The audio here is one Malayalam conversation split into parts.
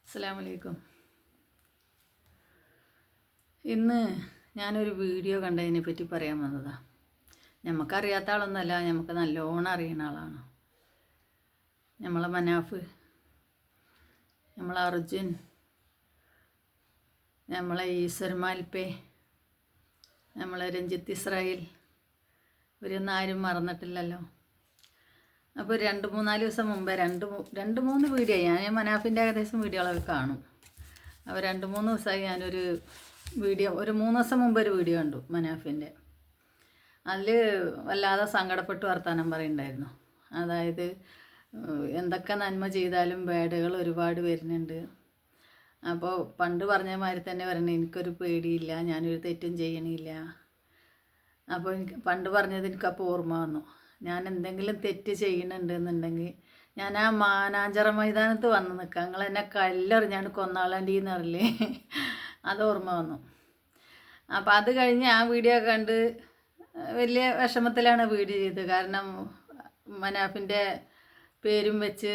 അസ്സലാമു അലൈക്കും. ഇന്ന് ഞാനൊരു വീഡിയോ കണ്ടതിനെ പറ്റി പറയാൻ വന്നതാണ്. നമുക്കറിയാത്ത ആളൊന്നുമല്ല, നമുക്ക് നല്ലോണം അറിയുന്ന ആളാണ്. നമ്മളെ മനാഫ്, നമ്മളെ അർജുൻ, നമ്മളെ ഈശ്വർ മാൽപ്പേ, നമ്മളെ രഞ്ജിത്ത് ഇസ്രായേൽ, ഇവരൊന്നും ആരും മറന്നിട്ടില്ലല്ലോ. അപ്പോൾ 2-3 ദിവസം മുമ്പേ രണ്ട് മൂന്ന് വീഡിയോ ഞാൻ മനാഫിൻ്റെ ഏകദേശം വീഡിയോകളൊക്കെ കാണും. അപ്പോൾ 2-3 ദിവസമായി ഞാനൊരു വീഡിയോ, ഒരു 3 ദിവസം മുമ്പ് ഒരു വീഡിയോ കണ്ടു മനാഫിൻ്റെ. അതിൽ വല്ലാതെ സങ്കടപ്പെട്ട് വർത്താനം പറയുന്നുണ്ടായിരുന്നു. അതായത് എന്തൊക്കെ നന്മ ചെയ്താലും ബാഡുകൾ ഒരുപാട് വരുന്നുണ്ട്. അപ്പോൾ പണ്ട് പറഞ്ഞ മാതിരി തന്നെ പറഞ്ഞു, എനിക്കൊരു പേടിയില്ല, ഞാനൊരു തെറ്റും ചെയ്യണില്ല. അപ്പോൾ എനിക്ക് പണ്ട് പറഞ്ഞത് എനിക്കപ്പോൾ ഓർമ്മ വന്നു. ഞാൻ എന്തെങ്കിലും തെറ്റ് ചെയ്യണുണ്ടെന്നുണ്ടെങ്കിൽ ഞാൻ ആ മാനാഞ്ചിറ മൈതാനത്ത് വന്ന് നിൽക്കാം, നിങ്ങൾ എന്നെ കല്ലെറിഞ്ഞാണ് കൊന്നാളേണ്ടിന്ന് അറിയില്ലേ, അത് ഓർമ്മ വന്നു. അപ്പോൾ അത് കഴിഞ്ഞ് ആ വീഡിയോ കണ്ട് വലിയ വിഷമത്തിലാണ് വീഡിയോ ചെയ്തത്. കാരണം മനാഫിൻ്റെ പേരും വെച്ച്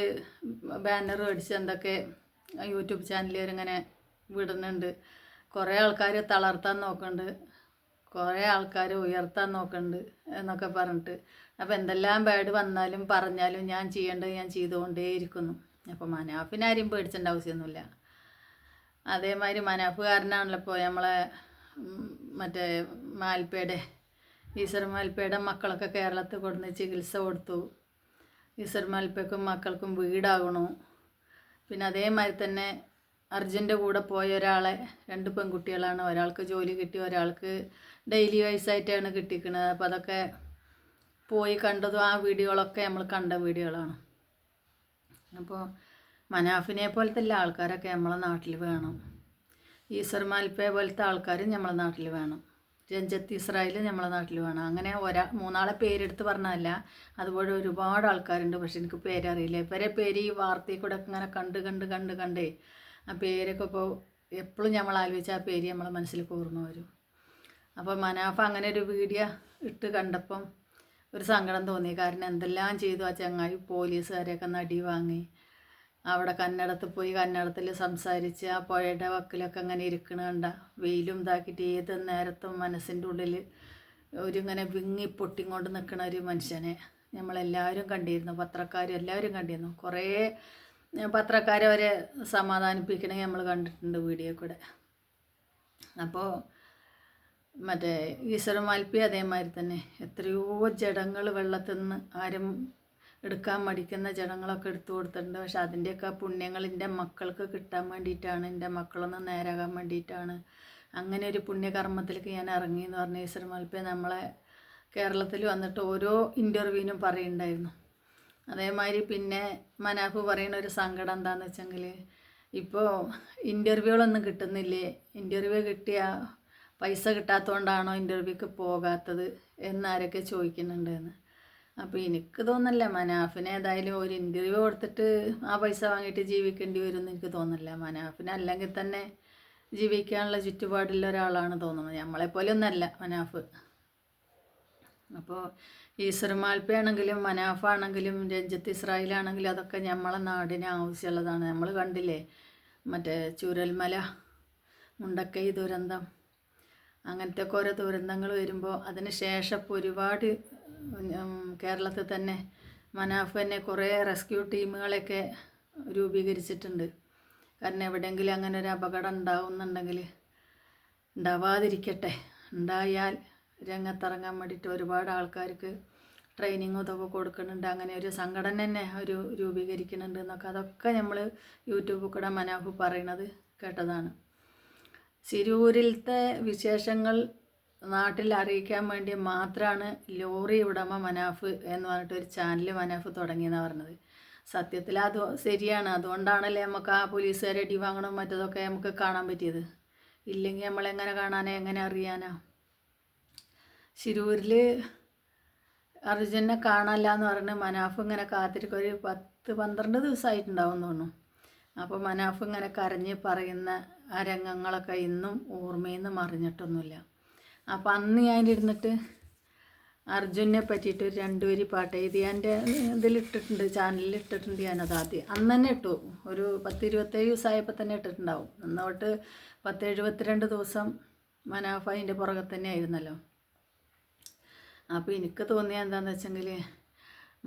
ബാനർ അടിച്ച് എന്തൊക്കെ യൂട്യൂബ് ചാനലുകാർ ഇങ്ങനെ വിടുന്നുണ്ട്. കുറേ ആൾക്കാർ തളർത്താൻ നോക്കുന്നുണ്ട്, കുറേ ആൾക്കാർ ഉയർത്താൻ നോക്കുന്നുണ്ട് എന്നൊക്കെ പറഞ്ഞിട്ട്. അപ്പോൾ എന്തെല്ലാം ബാഡ് വന്നാലും പറഞ്ഞാലും ഞാൻ ചെയ്യേണ്ടത് ഞാൻ ചെയ്തുകൊണ്ടേയിരിക്കുന്നു. അപ്പോൾ മനാഫിനാരും പേടിച്ചേണ്ട ആവശ്യമൊന്നുമില്ല. അതേമാതിരി മനാഫുകാരനാണല്ലോ ഇപ്പോൾ നമ്മളെ മറ്റേ മാൽപ്പയുടെ, ഈശ്വർ മാൽപ്പയുടെ മക്കളൊക്കെ കേരളത്തിൽ കൊടുന്ന് ചികിത്സ കൊടുത്തു. ഈശ്വർ മാൽപ്പയ്ക്കും മക്കൾക്കും വീടാകണു. പിന്നെ അതേമാതിരി തന്നെ അർജുൻ്റെ കൂടെ പോയ ഒരാളെ, 2 പെൺകുട്ടികളാണ്, ഒരാൾക്ക് ജോലി കിട്ടി, ഒരാൾക്ക് ഡെയിലി വൈസായിട്ടാണ് കിട്ടിക്കുന്നത്. അപ്പോൾ അതൊക്കെ പോയി കണ്ടതും ആ വീഡിയോകളൊക്കെ നമ്മൾ കണ്ട വീഡിയോകളാണ്. അപ്പോൾ മനാഫിനെ പോലത്തെ എല്ലാ ആൾക്കാരൊക്കെ നമ്മളെ നാട്ടിൽ വേണം. ഈശ്വർ മാൽപ്പയെ പോലത്തെ ആൾക്കാരും നമ്മളെ നാട്ടിൽ വേണം. രഞ്ജിത്ത് ഇസ്രായേൽ നമ്മളെ നാട്ടിൽ വേണം. അങ്ങനെ 3 പേരെടുത്ത് പറഞ്ഞതല്ല, അതുപോലെ ഒരുപാട് ആൾക്കാരുണ്ട്. പക്ഷെ എനിക്ക് പേരറിയില്ല. ഇവരെ പേര് ഈ വാർത്തയിൽ കൂടെ ഇങ്ങനെ കണ്ടേ ആ പേരൊക്കെ ഇപ്പോൾ എപ്പോഴും നമ്മൾ ആലോചിച്ച് ആ പേര് നമ്മളെ മനസ്സിലേക്ക് ഓർമ്മ വരും. അപ്പോൾ മനാഫ് അങ്ങനെ ഒരു വീഡിയോ ഇട്ട് കണ്ടപ്പം ഒരു സങ്കടം തോന്നി. കാരണം എന്തെല്ലാം ചെയ്തു ആ ചങ്ങായി. പോലീസുകാരെയൊക്കെ നടി വാങ്ങി, അവിടെ കന്നഡത്തിൽ പോയി കന്നഡത്തിൽ സംസാരിച്ച് ആ പുഴയുടെ വക്കിലൊക്കെ അങ്ങനെ ഇരിക്കണ കണ്ട, വെയിലും ഇതാക്കിയിട്ട് ഏത് നേരത്തും മനസ്സിൻ്റെ ഉള്ളിൽ ഇങ്ങനെ വിങ്ങി പൊട്ടിക്കൊണ്ട് നിൽക്കണ ഒരു മനുഷ്യനെ നമ്മളെല്ലാവരും കണ്ടിരുന്നു. പത്രക്കാരും എല്ലാവരും കണ്ടിരുന്നു. കുറേ പത്രക്കാരെ വരെ സമാധാനിപ്പിക്കണേ നമ്മൾ കണ്ടിട്ടുണ്ട് വീഡിയോ കൂടെ. അപ്പോൾ മറ്റേ ഈശ്വർ മാൽപ്പി അതേമാതിരി തന്നെ എത്രയോ ജഡങ്ങൾ വെള്ളത്തിൽ നിന്ന് ആരും എടുക്കാൻ മടിക്കുന്ന ജഡങ്ങളൊക്കെ എടുത്തു കൊടുത്തിട്ടുണ്ട്. പക്ഷെ അതിൻ്റെയൊക്കെ പുണ്യങ്ങൾ മക്കൾക്ക് കിട്ടാൻ വേണ്ടിയിട്ടാണ്, എൻ്റെ മക്കളൊന്ന് നേരാകാൻ വേണ്ടിയിട്ടാണ് അങ്ങനെ ഒരു പുണ്യകർമ്മത്തിലേക്ക് ഞാൻ ഇറങ്ങി എന്ന് പറഞ്ഞ ഈശ്വർ മാൽപ്പി നമ്മളെ കേരളത്തിൽ വന്നിട്ട് ഓരോ ഇൻ്റർവ്യൂവിനും പറയുന്നുണ്ടായിരുന്നു. അതേമാതിരി പിന്നെ മനാഫ് പറയുന്ന ഒരു സങ്കടം എന്താണെന്ന് വെച്ചെങ്കിൽ, ഇപ്പോൾ ഇൻ്റർവ്യൂകളൊന്നും കിട്ടുന്നില്ലേ, ഇൻ്റർവ്യൂ കിട്ടിയ പൈസ കിട്ടാത്തതുകൊണ്ടാണോ ഇൻ്റർവ്യൂക്ക് പോകാത്തത് എന്നാരൊക്കെ ചോദിക്കുന്നുണ്ടെന്ന്. അപ്പോൾ എനിക്ക് തോന്നുന്നില്ല മനാഫിന് ഏതായാലും ഒരു ഇൻ്റർവ്യൂ കൊടുത്തിട്ട് ആ പൈസ വാങ്ങിയിട്ട് ജീവിക്കേണ്ടി വരുമെന്ന് എനിക്ക് തോന്നുന്നില്ല. മനാഫിന് അല്ലെങ്കിൽ തന്നെ ജീവിക്കാനുള്ള ചുറ്റുപാടുള്ള ഒരാളാണ് തോന്നുന്നത്. നമ്മളെപ്പോലെ ഒന്നല്ല മനാഫ്. അപ്പോൾ ഈശ്വർ മാൽപ്പയാണെങ്കിലും മനാഫാണെങ്കിലും രഞ്ജിത്ത് ഇസ്രായേലാണെങ്കിലും അതൊക്കെ നമ്മളെ നാടിന് ആവശ്യമുള്ളതാണ്. നമ്മൾ കണ്ടില്ലേ മറ്റേ ചൂരൽമല, മുണ്ടക്കൈ ദുരന്തം, അങ്ങനത്തെ ഒക്കെ ഓരോ ദുരന്തങ്ങൾ വരുമ്പോൾ അതിന് ശേഷം ഇപ്പോൾ ഒരുപാട് കേരളത്തിൽ തന്നെ മനാഫ് തന്നെ കുറേ റെസ്ക്യൂ ടീമുകളൊക്കെ രൂപീകരിച്ചിട്ടുണ്ട്. കാരണം എവിടെയെങ്കിലും അങ്ങനെ ഒരു അപകടം ഉണ്ടാവുന്നുണ്ടെങ്കിൽ, ഉണ്ടാവാതിരിക്കട്ടെ, ഉണ്ടായാൽ രംഗത്തിറങ്ങാൻ വേണ്ടിയിട്ട് ഒരുപാട് ആൾക്കാർക്ക് ട്രെയിനിങ്ങും ഇതൊക്കെ കൊടുക്കുന്നുണ്ട്. അങ്ങനെ ഒരു സംഘടന തന്നെ രൂപീകരിക്കുന്നുണ്ട് എന്നൊക്കെ അതൊക്കെ നമ്മൾ യൂട്യൂബിൽ കൂടെ മനാഫ് പറയണത് കേട്ടതാണ്. ശിരൂരിലത്തെ വിശേഷങ്ങൾ നാട്ടിൽ അറിയിക്കാൻ വേണ്ടി മാത്രമാണ് ലോറി ഉടമ മനാഫ് എന്ന് പറഞ്ഞിട്ട് ഒരു ചാനൽ മനാഫ് തുടങ്ങിയെന്നാണ് പറഞ്ഞത്. സത്യത്തിൽ അത് ശരിയാണ്. അതുകൊണ്ടാണല്ലേ നമുക്ക് ആ പോലീസുകാരെ അടി വാങ്ങണം മറ്റതൊക്കെ നമുക്ക് കാണാൻ പറ്റിയത്. ഇല്ലെങ്കിൽ നമ്മളെങ്ങനെ കാണാനോ എങ്ങനെ അറിയാനോ. ശിരൂരിൽ അർജുനെ കാണാനില്ല എന്ന് പറഞ്ഞ് മനാഫ് ഇങ്ങനെ കാത്തിരിക്കും. ഒരു 10-12 ദിവസമായിട്ടുണ്ടാവും തോന്നുന്നു. അപ്പോൾ മനാഫ് ഇങ്ങനെ കരഞ്ഞ് പറയുന്ന ആ രംഗങ്ങളൊക്കെ ഇന്നും ഓർമ്മയിൽ നിന്ന് മറിഞ്ഞിട്ടൊന്നുമില്ല. അപ്പോൾ അന്ന് ഞാനിരുന്നിട്ട് അർജുനെ പറ്റിയിട്ട് ഒരു 2 വരി പാട്ട് എഴുതി എൻ്റെ ഇതിലിട്ടിട്ടുണ്ട്, ചാനലിൽ ഇട്ടിട്ടുണ്ട്. ഞാനത് ആദ്യം അന്ന് തന്നെ ഇട്ടു. ഒരു 10-27 ദിവസമായപ്പോൾ തന്നെ ഇട്ടിട്ടുണ്ടാവും. അന്നോട്ട് 10-72 ദിവസം മനാഫ് അതിൻ്റെ പുറകെ തന്നെ ആയിരുന്നല്ലോ. അപ്പോൾ എനിക്ക് തോന്നിയ എന്താണെന്ന് വെച്ചെങ്കിൽ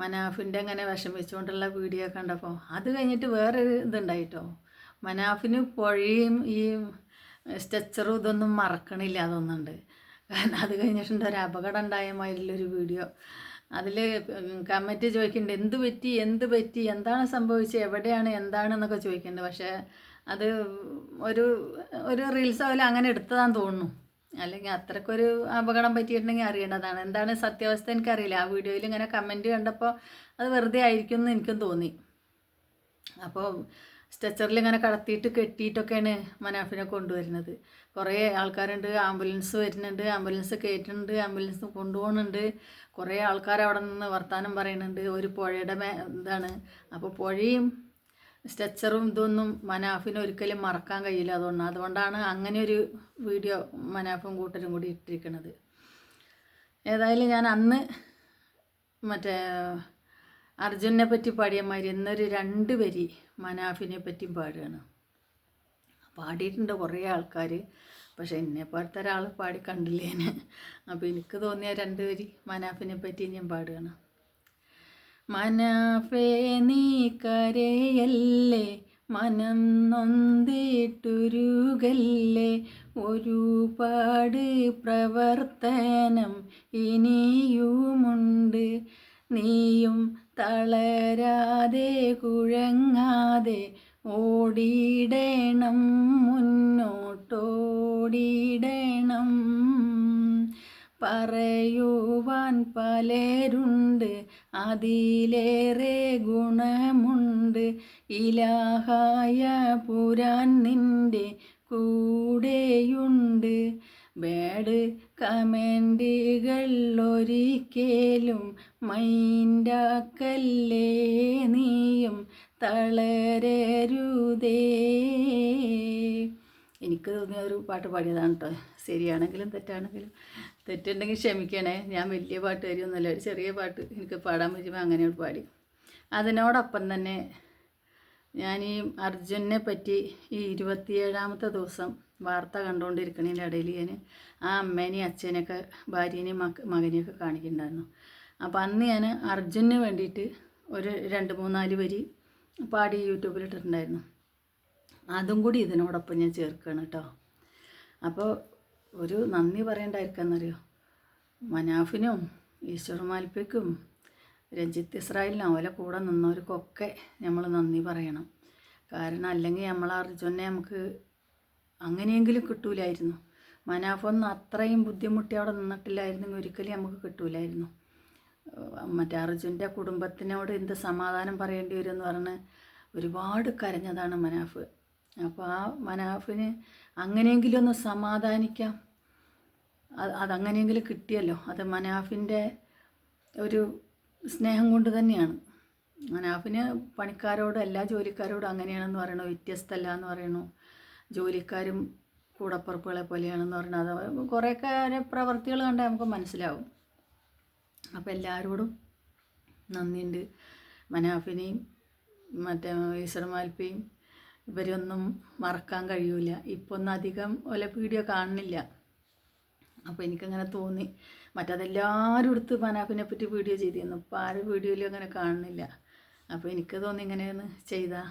മനാഫിൻ്റെ അങ്ങനെ വിഷമിച്ചുകൊണ്ടുള്ള വീഡിയോ കണ്ടപ്പോൾ അത് കഴിഞ്ഞിട്ട് വേറൊരു ഇതുണ്ടായിട്ടോ. മനാഫിന് പുഴയും ഈ സ്ട്രെച്ചറും ഇതൊന്നും മറക്കണില്ല തോന്നുന്നുണ്ട്. കാരണം അത് കഴിഞ്ഞിട്ടുണ്ട് ഒരു അപകടം ഉണ്ടായ മാതിരിയുള്ളൊരു വീഡിയോ. അതിൽ കമൻറ്റ് ചോദിക്കുന്നുണ്ട് എന്ത് പറ്റി എന്താണ് സംഭവിച്ചത്, എവിടെയാണ് എന്താണെന്നൊക്കെ ചോദിക്കുന്നുണ്ട്. പക്ഷേ അത് ഒരു റീൽസ് പോലെ അങ്ങനെ എടുത്തതാന്ന് തോന്നുന്നു. അല്ലെങ്കിൽ അത്രക്കൊരു അപകടം പറ്റിയിട്ടുണ്ടെങ്കിൽ അറിയേണ്ടതാണ്. എന്താണ് സത്യാവസ്ഥ എനിക്കറിയില്ല. ആ വീഡിയോയിൽ ഇങ്ങനെ കമൻറ്റ് കണ്ടപ്പോൾ അത് വെറുതെ ആയിരിക്കും എന്ന് എനിക്കും തോന്നി. അപ്പോൾ സ്ട്രെച്ചറിൽ ഇങ്ങനെ കടത്തിയിട്ട് കെട്ടിയിട്ടൊക്കെയാണ് മനാഫിനെ കൊണ്ടുവരുന്നത്. കുറേ ആൾക്കാരുണ്ട്, ആംബുലൻസ് വരുന്നുണ്ട്, ആംബുലൻസ് കയറ്റുന്നുണ്ട്, ആംബുലൻസ് കൊണ്ടുപോകുന്നുണ്ട്. കുറേ ആൾക്കാർ അവിടെ നിന്ന് വർത്തമാനം പറയുന്നുണ്ട്. ഒരു പുഴയുടെ ഇതാണ്. അപ്പോൾ പുഴയും സ്ട്രെച്ചറും ഇതൊന്നും മനാഫിന് ഒരിക്കലും മറക്കാൻ കഴിയില്ല. അതുകൊണ്ടാണ് അങ്ങനെ ഒരു വീഡിയോ മനാഫും കൂട്ടരും കൂടി ഇട്ടിരിക്കുന്നത്. ഏതായാലും ഞാൻ അന്ന് മറ്റേ അർജുനെ പറ്റി പാടിയ മാതിരി ഇന്നൊരു 2 വരി മനാഫിനെ പറ്റിയും പാടുകയാണ്. പാടിയിട്ടുണ്ട് കുറേ ആൾക്കാർ. പക്ഷെ എന്നെപ്പോലത്തെ ഒരാൾ പാടി കണ്ടില്ലേ ഞാൻ. അപ്പോൾ എനിക്ക് തോന്നിയ 2 വരി മനാഫിനെ പറ്റി ഞാൻ പാടുകയാണ്. മനാഫേ നീ കരയല്ലേ, മനം നൊന്തിട്ടുരുകല്ലേ, ഒരുപാട് പ്രവർത്തനം ഇനിയുമുണ്ട്. നീയും തളരാതെ കുഴങ്ങാതെ ഓടിയിടണം, മുന്നോട്ടോടിയിടണം. പറയുവാൻ പലരുണ്ട്, അതിലേറെ ഗുണമുണ്ട്. ഇലാഹായ പുരാൻ നിൻ്റെ കൂടെയുണ്ട്. ബാഡ് കമൻറ്റുകൾ ഒരിക്കലും മൈൻഡാക്കല്ലേ, നീയും തളരരുതേ. എനിക്ക് തോന്നിയ ഒരു പാട്ട് പാടിയതാണ് കേട്ടോ. ശരിയാണെങ്കിലും തെറ്റാണെങ്കിലും, തെറ്റുണ്ടെങ്കിൽ ക്ഷമിക്കണേ. ഞാൻ വലിയ പാട്ടുകാരിയൊന്നുമല്ല, ഒരു ചെറിയ പാട്ട് എനിക്ക് പാടാൻ പറ്റുമ്പോൾ അങ്ങനെ പാടി. അതിനോടൊപ്പം തന്നെ ഞാൻ ഈ അർജുനെ പറ്റി ഈ 27ാമത്തെ ദിവസം വാർത്ത കണ്ടുകൊണ്ടിരിക്കണതിൻ്റെ ഇടയിൽ ഞാൻ ആ അമ്മേനെയും അച്ഛനെയൊക്കെ ഭാര്യേനെയും മകനെയൊക്കെ കാണിക്കുന്നുണ്ടായിരുന്നു. അപ്പോൾ അന്ന് ഞാൻ അർജുന് വേണ്ടിയിട്ട് ഒരു 2-3-4 വരി പാടി യൂട്യൂബിലിട്ടിട്ടുണ്ടായിരുന്നു. അതും കൂടി ഇതിനോടൊപ്പം ഞാൻ ചേർക്കുകയാണ് കേട്ടോ. അപ്പോൾ ഒരു നന്ദി പറയേണ്ടായിരിക്കാന്നറിയോ, മനാഫിനും ഈശ്വർ മാൽപ്പയ്ക്കും രഞ്ജിത്ത് ഇസ്രായേലിനും അവരെ കൂടെ നിന്നവർക്കൊക്കെ നമ്മൾ നന്ദി പറയണം. കാരണം അല്ലെങ്കിൽ നമ്മൾ അർജുനെ നമുക്ക് അങ്ങനെയെങ്കിലും കിട്ടൂലായിരുന്നു. മനാഫൊന്നും അത്രയും ബുദ്ധിമുട്ടി അവിടെ നിന്നിട്ടില്ലായിരുന്നെങ്കിൽ ഒരിക്കലും നമുക്ക് കിട്ടൂലായിരുന്നു. മറ്റേ അർജുൻ്റെ കുടുംബത്തിനോട് എന്ത് സമാധാനം പറയേണ്ടി വരും എന്ന് പറഞ്ഞ് ഒരുപാട് കരഞ്ഞതാണ് മനാഫ്. അപ്പോൾ ആ മനാഫിന് അങ്ങനെയെങ്കിലും ഒന്ന് സമാധാനിക്കാം, അതങ്ങനെയെങ്കിലും കിട്ടിയല്ലോ. അത് മനാഫിൻ്റെ ഒരു സ്നേഹം കൊണ്ട് തന്നെയാണ്. മനാഫിന് പണിക്കാരോടും എല്ലാ ജോലിക്കാരോടും അങ്ങനെയാണെന്ന് പറയണു, വ്യത്യസ്തമല്ല എന്ന് പറയണു. ജോലിക്കാരും കൂടപ്പുറപ്പുകളെ പോലെയാണെന്ന് പറയണത് അത് കുറേയൊക്കെ പ്രവൃത്തികൾ കണ്ടാൽ നമുക്ക് മനസ്സിലാവും. അപ്പോൾ എല്ലാവരോടും നന്ദിയുണ്ട്. മനാഫിനെയും മറ്റേ ഈശ്വർ മാൽപ്പയും ഇവരൊന്നും മറക്കാൻ കഴിയൂല. ഇപ്പോൾ ഒന്നും അധികം ഓലെ വീഡിയോ കാണുന്നില്ല. അപ്പോൾ എനിക്കങ്ങനെ തോന്നി. മറ്റതെല്ലാവരും എടുത്ത് മനാഫിനെ പറ്റി വീഡിയോ ചെയ്തിരുന്നു. ഇപ്പോൾ ആരും വീഡിയോയിലും അങ്ങനെ കാണുന്നില്ല. അപ്പോൾ എനിക്ക് തോന്നി ഇങ്ങനെയൊന്ന് ചെയ്താൽ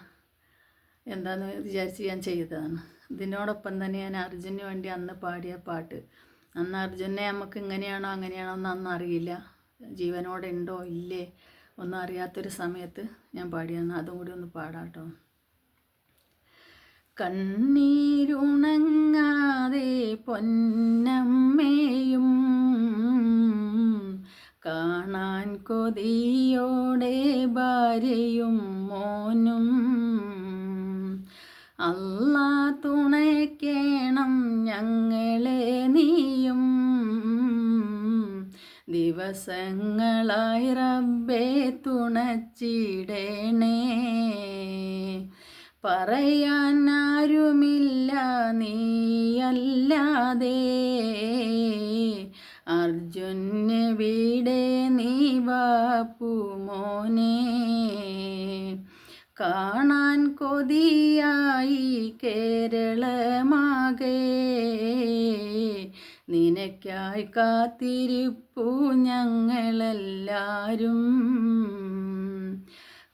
എന്താണെന്ന് വിചാരിച്ച് ഞാൻ ചെയ്തതാണ്. ഇതിനോടൊപ്പം തന്നെ ഞാൻ അർജുന് വേണ്ടി അന്ന് പാടിയ പാട്ട്, അന്ന് അർജുനെ നമുക്ക് ഇങ്ങനെയാണോ അങ്ങനെയാണോ എന്ന് അന്ന് അറിയില്ല, ജീവനോടെ ഉണ്ടോ ഇല്ലേ ഒന്നും അറിയാത്തൊരു സമയത്ത് ഞാൻ പാടിയാണ്. അതും കൂടി ഒന്ന് പാടാം കേട്ടോ. കണ്ണീരുണങ്ങാതെ പൊന്നമ്മയും കാണാൻ കൊതിയോടെ ഭാര്യയും മോനും, അല്ലാ തുണയ്ക്കേണം ഞങ്ങളെ നീയും, ദിവസങ്ങളായി റബ്ബേ തുണച്ചിടണേ. പറയാൻ ആരുമില്ല നീയല്ലാതെ, അർജുന് വീട കൊതിയായി കേരളമാകെ നിനക്കായി കാത്തിരിപ്പു ഞങ്ങളെല്ലാരും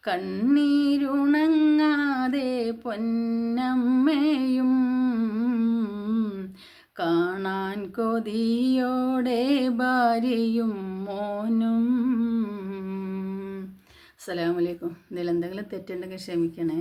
കണ്ണീരുണങ്ങാതെ പൊന്നമ്മയും കാണാൻ കൊതിയോടെ ഭാര്യയും മോനും. അസ്സലാമു അലൈക്കും. ഇതിലെന്തെങ്കിലും തെറ്റുണ്ടെങ്കിൽ ക്ഷമിക്കണേ.